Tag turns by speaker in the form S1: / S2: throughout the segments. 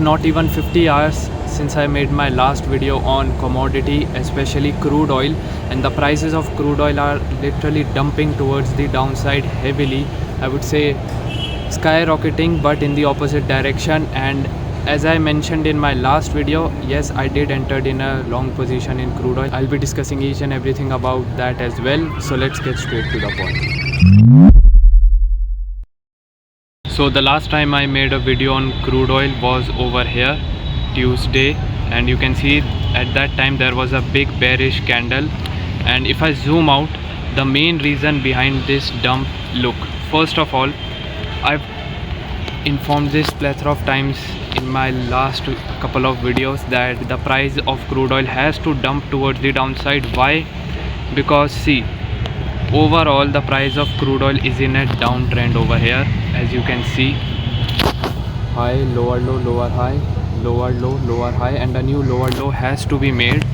S1: Not even 50 hours since I made my last video on commodity, especially crude oil, and the prices of crude oil are literally dumping towards the downside heavily. I would say skyrocketing, but in the opposite direction. And as I mentioned in my last video, yes, I did entered in a long position in crude oil. I'll be discussing each and everything about that as well. So let's get straight to the point. So the last time I made a video on crude oil was over here, Tuesday, and you can see at that time there was a big bearish candle. And if I zoom out, the main reason behind this dump, look, first of all, I've informed this plethora of times in my last couple of videos that the price of crude oil has to dump towards the downside. Why? Because see, overall the price of crude oil is in a downtrend over here. As you can see, high, lower low, lower high, lower low, lower high, and a new lower low has to be made.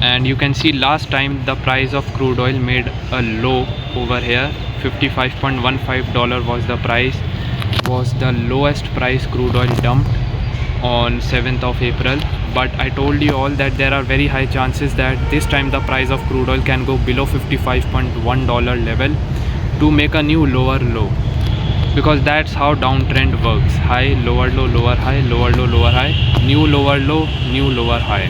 S1: And you can see last time the price of crude oil made a low over here. $55.15 was the price, was the lowest price crude oil dumped on 7th of April. But I told you all that there are very high chances that this time the price of crude oil can go below $55.1 level to make a new lower low, because that's how downtrend works. High, lower low, lower high, lower low, lower high, new lower low, new lower high.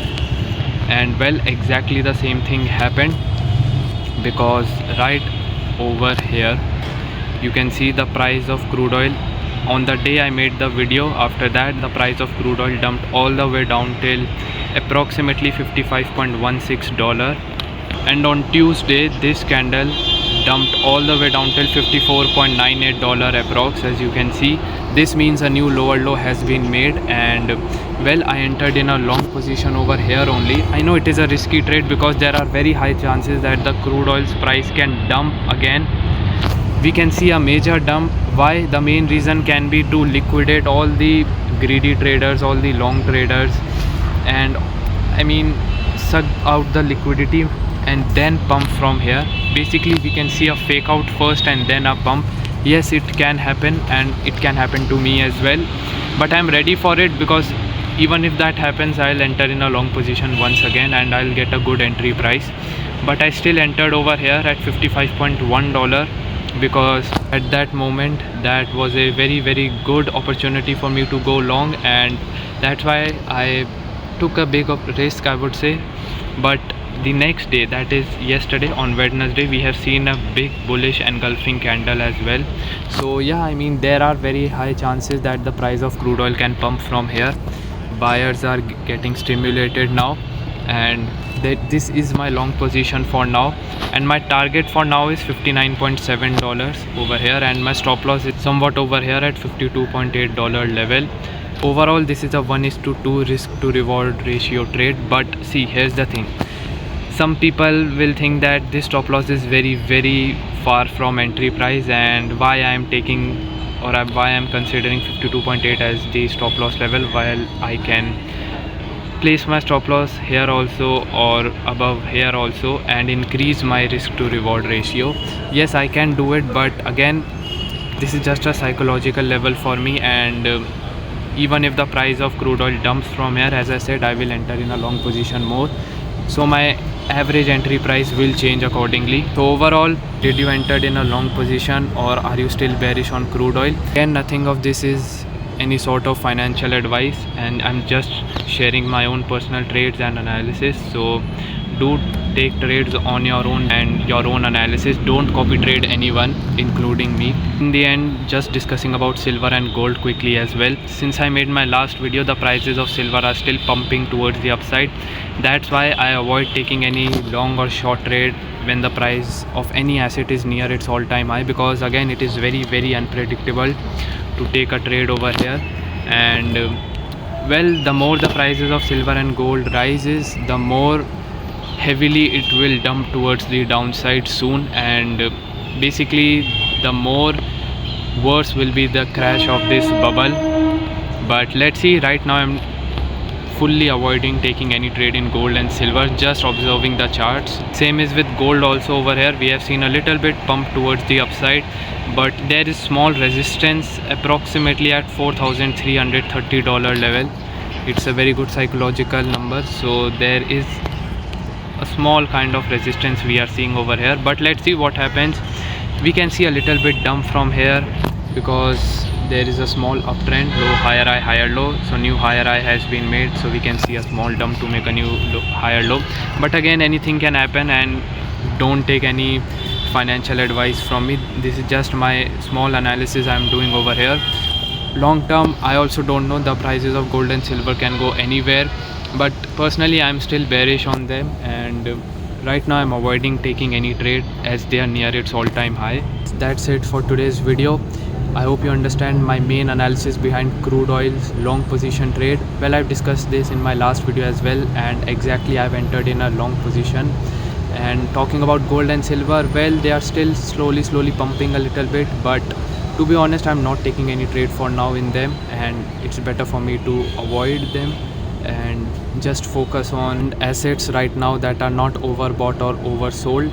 S1: And well, exactly the same thing happened, because right over here you can see the price of crude oil on the day I made the video. After that, the price of crude oil dumped all the way down till approximately $55.16, and on Tuesday this candle dumped all the way down till $54.98 approx. As you can see, this means a new lower low has been made. And well, I entered in a long position over here only. I know it is a risky trade because there are very high chances that the crude oil's price can dump again. We can see a major dump. Why? The main reason can be to liquidate all the greedy traders, all the long traders, and I mean suck out the liquidity and then pump from here. Basically we can see a fake out first and then a pump. Yes, it can happen, and it can happen to me as well, but I'm ready for it, because even if that happens, I'll enter in a long position once again and I'll get a good entry price. But I still entered over here at $55.1, because at that moment that was a very good opportunity for me to go long, and that's why I took a big risk, I would say. But the next day, that is yesterday on Wednesday, we have seen a big bullish engulfing candle as well. So yeah, I mean there are very high chances that the price of crude oil can pump from here. Buyers are getting stimulated now, and this is my long position for now, and my target for now is $59.7 over here, and my stop loss is somewhat over here at $52.8 level. Overall, this is a 1:2 risk to reward ratio trade. But see, here's the thing, some people will think that this stop loss is very far from entry price, and why I am taking, or why I am considering 52.8 as the stop loss level, while I can place my stop loss here also or above here also and increase my risk to reward ratio. Yes, I can do it, but again, this is just a psychological level for me. And even if the price of crude oil dumps from here, as I said, I will enter in a long position more, so my average entry price will change accordingly. So overall, did you entered in a long position, or are you still bearish on crude oil? Again, nothing of this is any sort of financial advice, and I'm just sharing my own personal trades and analysis. So do take trades on your own and your own analysis. Don't copy trade anyone, including me. In the end, just discussing about silver and gold quickly as well. Since I made my last video, the prices of silver are still pumping towards the upside. That's why I avoid taking any long or short trade when the price of any asset is near its all-time high, because again, it is very unpredictable to take a trade over here. And well, the more the prices of silver and gold rises, the more heavily it will dump towards the downside soon, and basically the more worse will be the crash of this bubble. But let's see, right now I'm fully avoiding taking any trade in gold and silver, just observing the charts. Same is with gold also. Over here we have seen a little bit pump towards the upside, but there is small resistance approximately at $4,330 level. It's a very good psychological number, so there is a small kind of resistance we are seeing over here. But let's see what happens. We can see a little bit dump from here because there is a small uptrend, low, higher high, higher low. So new higher high has been made, so we can see a small dump to make a new low, higher low. But again, anything can happen, and don't take any financial advice from me. This is just my small analysis I'm doing over here. Long term, I also don't know, the prices of gold and silver can go anywhere, but personally I'm still bearish on them, and right now I'm avoiding taking any trade as they are near its all-time high. That's it for today's video. I hope you understand my main analysis behind crude oil's long position trade. Well, I've discussed this in my last video as well, and exactly I've entered in a long position. And talking about gold and silver, well, they are still slowly pumping a little bit, but to be honest, I'm not taking any trade for now in them, and it's better for me to avoid them and just focus on assets right now that are not overbought or oversold.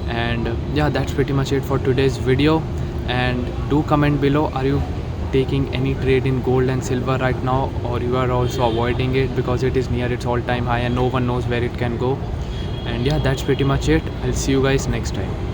S1: And yeah, that's pretty much it for today's video. And do comment below, are you taking any trade in gold and silver right now, or you are also avoiding it because it is near its all-time high and no one knows where it can go. And yeah, that's pretty much it. I'll see you guys next time.